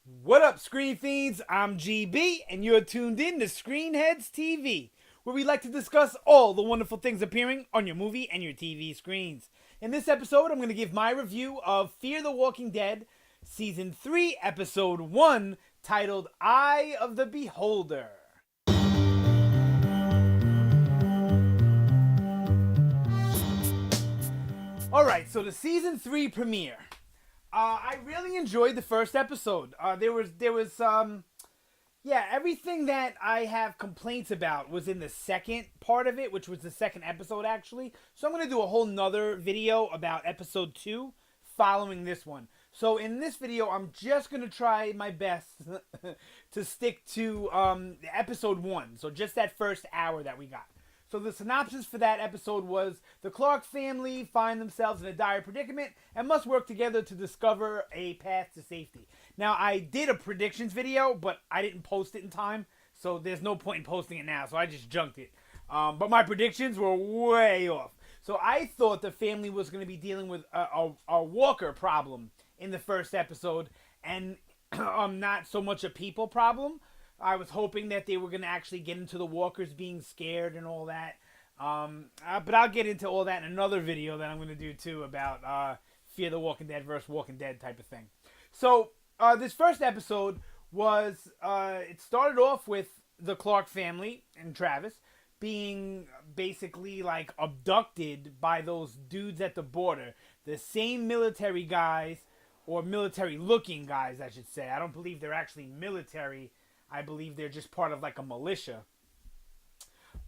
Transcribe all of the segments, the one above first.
What up, Screen Fiends? I'm GB, and you're tuned in to Headz TV, where we like to discuss all the wonderful things appearing on your movie and your TV screens. In this episode, I'm going to give my review of Fear the Walking Dead, Season 3, Episode 1, titled Eye of the Beholder. Alright, so the Season 3 premiere. I really enjoyed the first episode. Everything that I have complaints about was in the second part of it, which was the second episode actually. So I'm going to do a whole nother video about episode 2 following this one. So in this video, I'm just going to try my best to stick to episode 1. So just that first hour that we got. So the synopsis for that episode was, the Clark family find themselves in a dire predicament and must work together to discover a path to safety. Now, I did a predictions video, but I didn't post it in time, so there's no point in posting it now, so I just junked it. But my predictions were way off. So I thought the family was going to be dealing with a walker problem in the first episode, and not so much a people problem. I was hoping that they were going to actually get into the walkers being scared and all that. But I'll get into all that in another video that I'm going to do too about Fear the Walking Dead versus Walking Dead type of thing. So this first episode was, it started off with the Clark family and Travis being basically like abducted by those dudes at the border. The same military guys, or military looking guys I should say. I don't believe they're actually military. I believe they're just part of like a militia.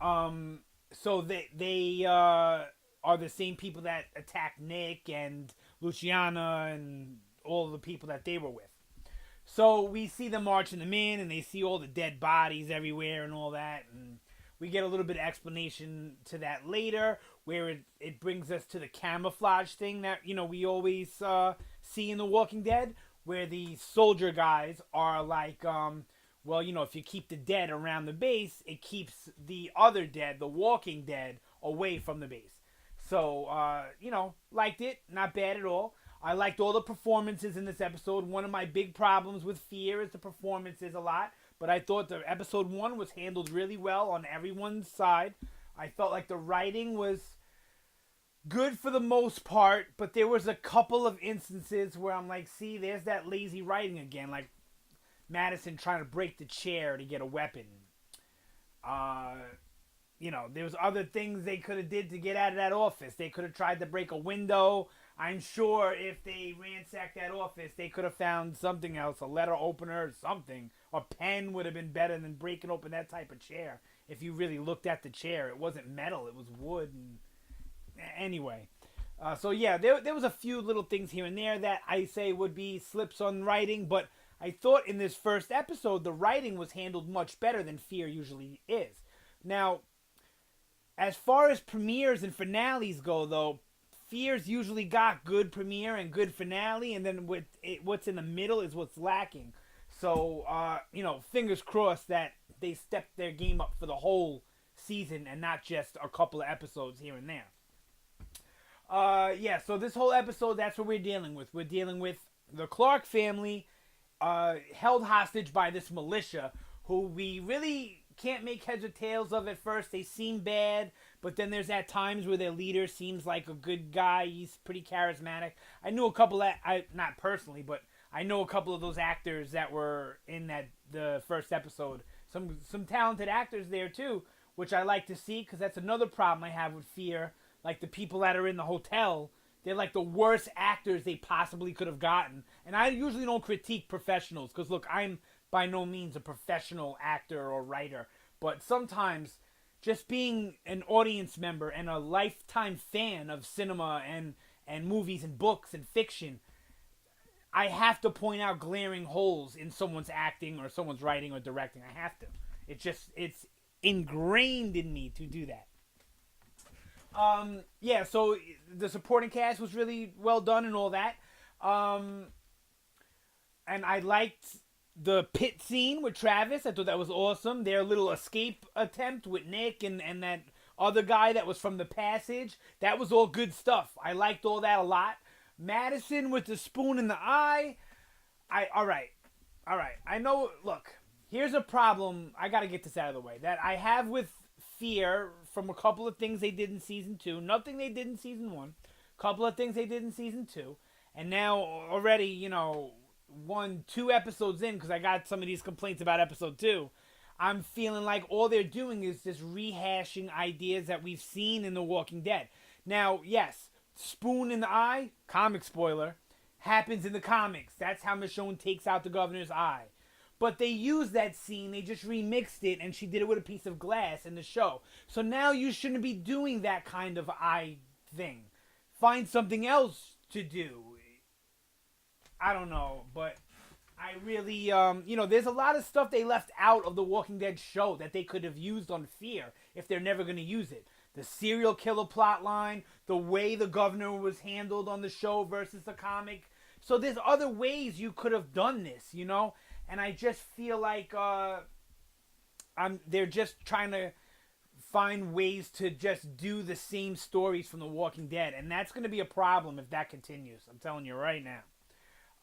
So they are the same people that attacked Nick and Luciana and all the people that they were with. So we see them marching them in, and they see all the dead bodies everywhere and all that. And we get a little bit of explanation to that later, where it brings us to the camouflage thing that, we always see in The Walking Dead, where the soldier guys are like, if you keep the dead around the base, it keeps the other dead, the Walking Dead, away from the base. So, liked it. Not bad at all. I liked all the performances in this episode. One of my big problems with Fear is the performances a lot. But I thought the episode 1 was handled really well on everyone's side. I felt like the writing was good for the most part. But there was a couple of instances where I'm like, see, there's that lazy writing again. Like, Madison trying to break the chair to get a weapon. There was other things they could have did to get out of that office. They could have tried to break a window. I'm sure if they ransacked that office, they could have found something else, a letter opener or something. A pen would have been better than breaking open that type of chair. If you really looked at the chair, it wasn't metal, it was wood. And anyway. There was a few little things here and there that I say would be slips on writing, but I thought in this first episode, the writing was handled much better than Fear usually is. Now, as far as premieres and finales go, though, Fear's usually got good premiere and good finale, and then what's in the middle is what's lacking. So, fingers crossed that they stepped their game up for the whole season and not just a couple of episodes here and there. So this whole episode, that's what we're dealing with. We're dealing with the Clark family held hostage by this militia who we really can't make heads or tails of at first. They seem bad, but then there's at times where their leader seems like a good guy. He's pretty charismatic. I knew a couple that not personally, but I know a couple of those actors that were in the first episode. Some talented actors there too, which I like to see, because that's another problem I have with Fear. Like the people that are in the hotel, they're like the worst actors they possibly could have gotten. And I usually don't critique professionals, because look, I'm by no means a professional actor or writer. But sometimes just being an audience member and a lifetime fan of cinema and movies and books and fiction, I have to point out glaring holes in someone's acting or someone's writing or directing. I have to. It's ingrained in me to do that. So the supporting cast was really well done and all that. And I liked the pit scene with Travis. I thought that was awesome. Their little escape attempt with Nick and that other guy that was from the passage. That was all good stuff. I liked all that a lot. Madison with the spoon in the eye. All right. All right. I know. Look, here's a problem. I got to get this out of the way. That I have with Fear from a couple of things they did in season 2. Nothing they did in season 1. Couple of things they did in season 2. And now already, 2 episodes in, because I got some of these complaints about episode 2. I'm feeling like all they're doing is just rehashing ideas that we've seen in The Walking Dead. Now, yes, spoon in the eye, comic spoiler, happens in the comics. That's how Michonne takes out the governor's eye. But they used that scene, they just remixed it, and she did it with a piece of glass in the show. So now you shouldn't be doing that kind of eye thing. Find something else to do. I don't know, but I really, there's a lot of stuff they left out of the Walking Dead show that they could have used on Fear if they're never going to use it. The serial killer plot line, the way the governor was handled on the show versus the comic. So there's other ways you could have done this, And I just feel like they're just trying to find ways to just do the same stories from The Walking Dead. And that's going to be a problem if that continues. I'm telling you right now.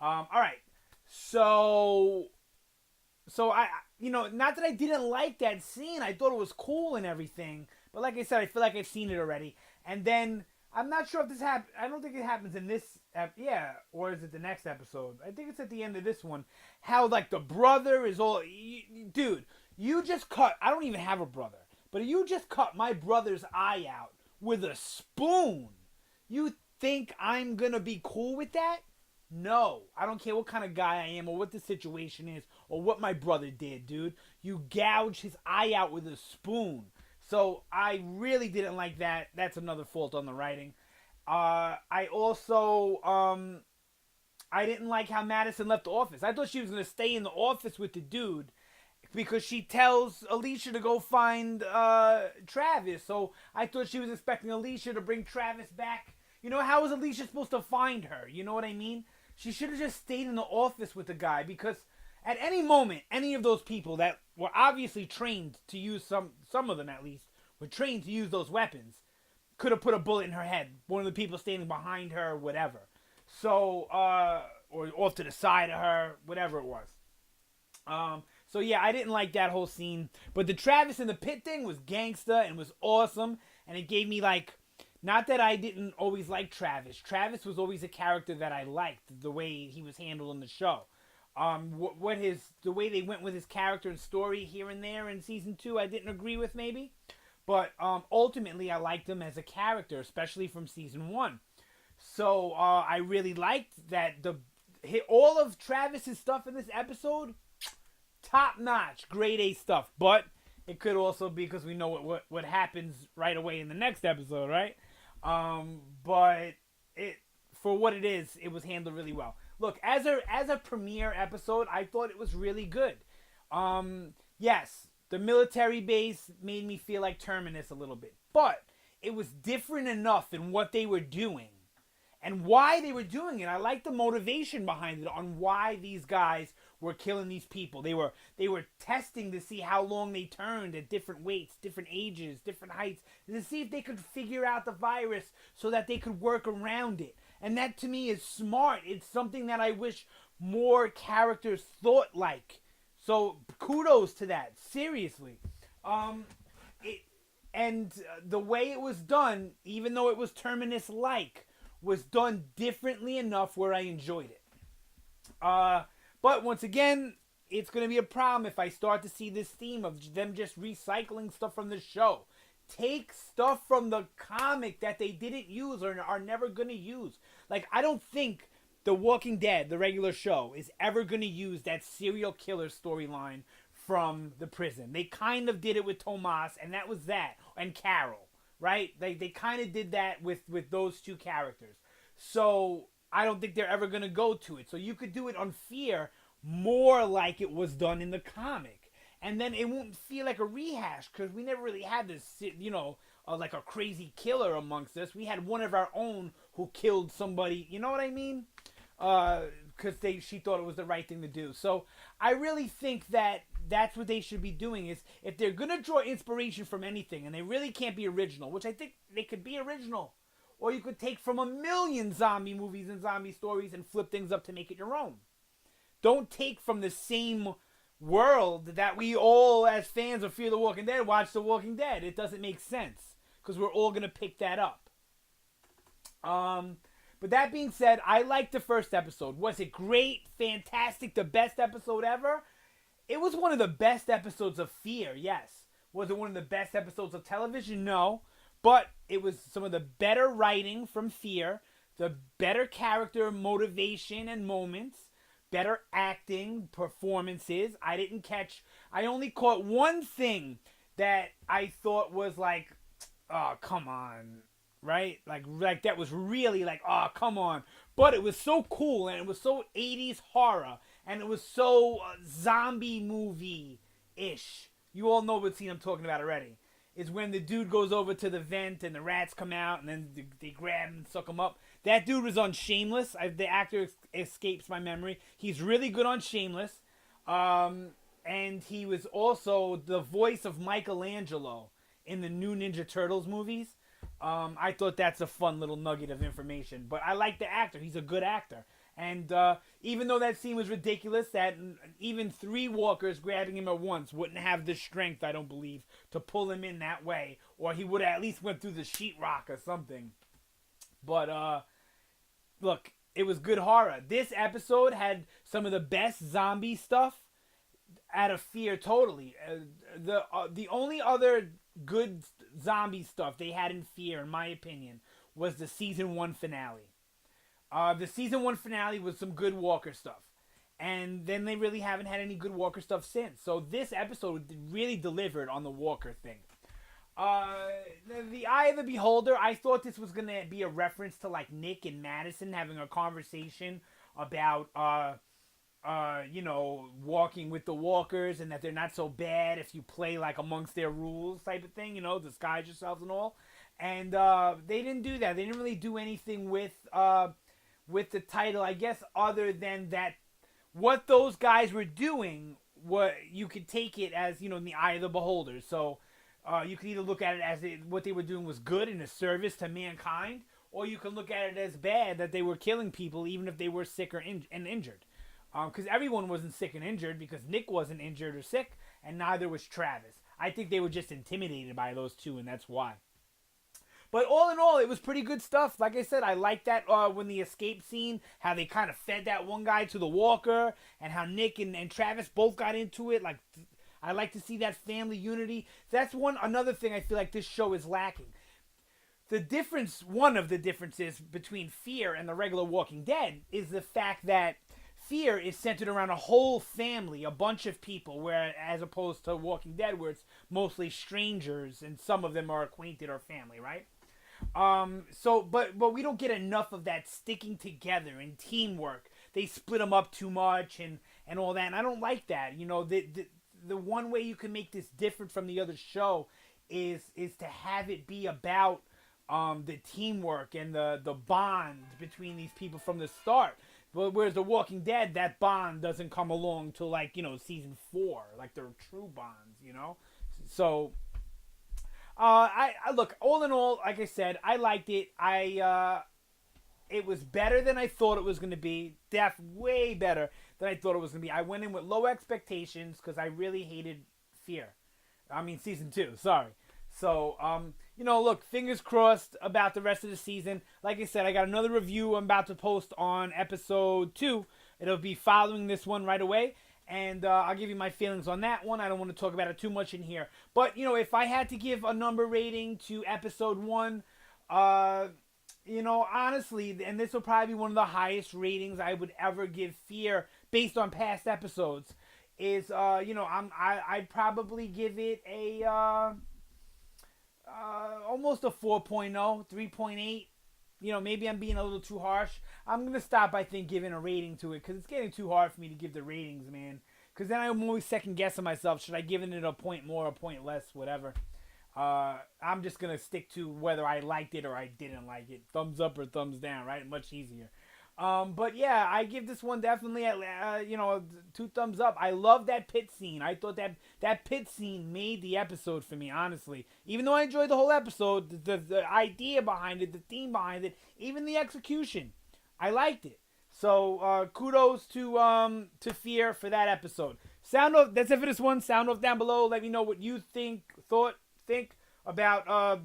All right. So I, not that I didn't like that scene. I thought it was cool and everything. But like I said, I feel like I've seen it already. And then I'm not sure if this happens. I don't think it happens in this. Or is it the next episode? I think it's at the end of this one. How like the brother is all, dude. You just cut. I don't even have a brother, but you just cut my brother's eye out with a spoon. You think I'm gonna be cool with that? No, I don't care what kind of guy I am or what the situation is or what my brother did, dude. You gouged his eye out with a spoon. So I really didn't like that. That's another fault on the writing. I also, I didn't like how Madison left the office. I thought she was going to stay in the office with the dude because she tells Alicia to go find Travis. So I thought she was expecting Alicia to bring Travis back. How was Alicia supposed to find her? You know what I mean? She should have just stayed in the office with the guy because at any moment, any of those people that were obviously trained to use some of them at least, were trained to use those weapons, could have put a bullet in her head. One of the people standing behind her, whatever. So, or off to the side of her, whatever it was. So yeah, I didn't like that whole scene. But the Travis in the pit thing was gangsta and was awesome. And it gave me like, not that I didn't always like Travis. Travis was always a character that I liked, the way he was handled in the show. The way they went with his character and story here and there in season 2, I didn't agree with maybe. But ultimately, I liked him as a character, especially from season 1. So I really liked that all of Travis's stuff in this episode, top notch, grade A stuff. But it could also be because we know what happens right away in the next episode, right? But for what it is, it was handled really well. Look, as a premiere episode, I thought it was really good. Yes, the military base made me feel like Terminus a little bit, but it was different enough in what they were doing and why they were doing it. I like the motivation behind it on why these guys were killing these people. They were testing to see how long they turned at different weights, different ages, different heights, to see if they could figure out the virus so that they could work around it. And that to me is smart. It's something that I wish more characters thought like. So kudos to that. Seriously. The way it was done, even though it was Terminus-like, was done differently enough where I enjoyed it. But once again, it's going to be a problem if I start to see this theme of them just recycling stuff from the show. Take stuff from the comic that they didn't use or are never going to use. Like, I don't think The Walking Dead, the regular show, is ever going to use that serial killer storyline from the prison. They kind of did it with Tomas, and that was that. And Carol, right? They kind of did that with those two characters. So I don't think they're ever going to go to it. So you could do it on Fear more like it was done in the comic. And then it won't feel like a rehash because we never really had this, like a crazy killer amongst us. We had one of our own who killed somebody. You know what I mean? Because she thought it was the right thing to do. So I really think that that's what they should be doing is if they're going to draw inspiration from anything and they really can't be original, which I think they could be original. Or you could take from a million zombie movies and zombie stories and flip things up to make it your own. don't take from the same world that we all, as fans of Fear the Walking Dead, watch The Walking Dead. It doesn't make sense because we're all going to pick that up. But that being said, I liked the first episode. Was it great, fantastic, the best episode ever? It was one of the best episodes of Fear, yes. Was it one of the best episodes of television? No. But it was some of the better writing from Fear, the better character motivation and moments, better acting, performances. I only caught one thing that I thought was like, oh, come on, right? Like that was really like, oh, come on. But it was so cool, and it was so 80s horror, and it was so zombie movie-ish. You all know what scene I'm talking about already. Is when the dude goes over to the vent and the rats come out and then they grab him and suck him up. That dude was on Shameless. The actor escapes my memory. He's really good on Shameless. And he was also the voice of Michelangelo in the new Ninja Turtles movies. I thought that's a fun little nugget of information. But I like the actor. He's a good actor. And even though that scene was ridiculous, that even 3 walkers grabbing him at once wouldn't have the strength, I don't believe, to pull him in that way. Or he would have at least went through the sheetrock or something. But, look, it was good horror. This episode had some of the best zombie stuff out of Fear, totally. The only other good zombie stuff they had in Fear, in my opinion, was the Season 1 finale. The Season 1 finale was some good Walker stuff. And then they really haven't had any good Walker stuff since. So this episode really delivered on the Walker thing. The Eye of the Beholder, I thought this was going to be a reference to like Nick and Madison having a conversation about, walking with the Walkers and that they're not so bad if you play like amongst their rules type of thing, disguise yourselves and all. And they didn't do that. They didn't really do anything with the title, I guess, other than that what those guys were doing, what you could take it as, in the eye of the beholder. So you could either look at it as what they were doing was good in a service to mankind, or you can look at it as bad, that they were killing people even if they were sick or injured. Because everyone wasn't sick and injured, because Nick wasn't injured or sick, and neither was Travis. I think they were just intimidated by those two, and that's why. But all in all, it was pretty good stuff. Like I said, I liked that when the escape scene, how they kind of fed that one guy to the walker, and how Nick and Travis both got into it. Like, I like to see that family unity. That's another thing I feel like this show is lacking. One of the differences between Fear and the regular Walking Dead is the fact that Fear is centered around a whole family, a bunch of people, where as opposed to Walking Dead, where it's mostly strangers and some of them are acquainted or family, right? But we don't get enough of that sticking together and teamwork. They split them up too much and all that, and I don't like that. The one way you can make this different from the other show is to have it be about the teamwork and the bond between these people from the start. But whereas The Walking Dead, that bond doesn't come along till season 4, like their true bonds, So I look, all in all, like I said, I liked it. It was better than I thought it was going to be. Way better than I thought it was going to be. I went in with low expectations because I really hated Fear. Season 2, sorry. So, look, fingers crossed about the rest of the season. Like I said, I got another review I'm about to post on episode 2. It'll be following this one right away. And I'll give you my feelings on that one. I don't want to talk about it too much in here. But, if I had to give a number rating to episode 1, honestly, and this will probably be one of the highest ratings I would ever give Fear based on past episodes, is, I'd probably give it a... almost a 4.0, 3.8. Maybe I'm being a little too harsh. I'm going to stop, I think, giving a rating to it because it's getting too hard for me to give the ratings, man. Because then I'm always second-guessing myself. Should I give it a point more, a point less, whatever. I'm just going to stick to whether I liked it or I didn't like it. Thumbs up or thumbs down, right? Much easier. But yeah, I give this one definitely, 2 thumbs up. I love that pit scene. I thought that pit scene made the episode for me, honestly. Even though I enjoyed the whole episode, the idea behind it, the theme behind it, even the execution, I liked it. So kudos to Fear for that episode. Sound off. That's it for this one. Sound off down below. Let me know what you think about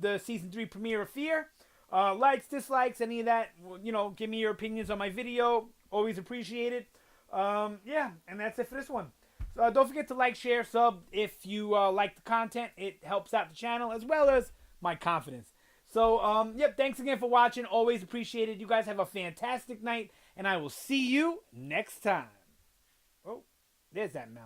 the season 3 premiere of Fear. Likes, dislikes, any of that. You know, give me your opinions on my video. Always appreciate it. Yeah, and that's it for this one. So don't forget to like, share, sub if you like the content. It helps out the channel as well as my confidence. So, yep, thanks again for watching. Always appreciate it. You guys have a fantastic night, and I will see you next time. Oh, there's that mouth.